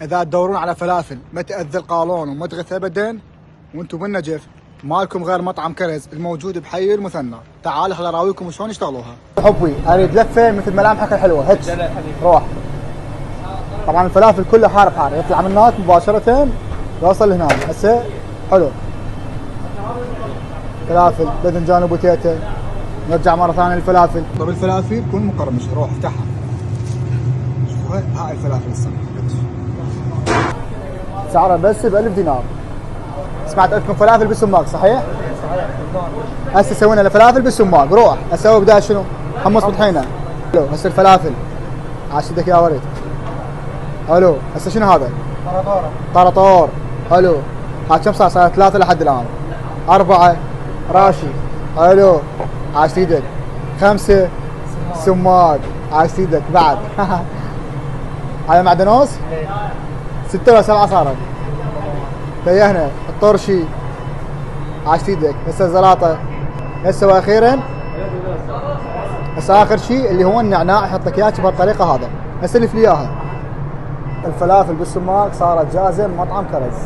اذا تدورون على فلافل ما تاذي القولون وما تغث ابدا وانتم بالنجف، مالكم غير مطعم كرز الموجود بحي المثنى. تعالوا خل اراويكم شلون يشتغلوها. حبي اريد لفه مثل ملامحك الحلوه هيك. روح. طبعا الفلافل كله حار بحار، يطلع من هناك مباشره يوصل لهنا. هسه حلو فلافل باذنجان وبوتيتا. نرجع مره ثانيه للفلافل. طب الفلافل تكون مقرمشه، روح افتحها. شوفوا هاي الفلافل الصغيره سعرها بس ب 1000 دينار. سمعت عندكم فلافل بالسماق صحيح؟ صحيح. هسه سوينا الفلافل بالسماق. روح اسوي بدايه شنو؟ حمص بطحينه. حلو هسه الفلافل عاشدك يا ورد. حلو هسه شنو هذا؟ طرطور. حلو ها كم صار؟ صار 3 لحد الان. 4 راشي. حلو عاش ايدك. 5 سماق عاش ايدك بعد. هذا معدنوس؟ 6 ولا 7 صارت. تيهنا الطرشي عاش ايدك. هسه الزلاطه. هسه واخيرا هسه اخر شيء اللي هو النعناع، يحط لك اياه بهالطريقه. هذا هسه اللي في اياها الفلافل بالسماق صارت جاهزه من مطعم كرز.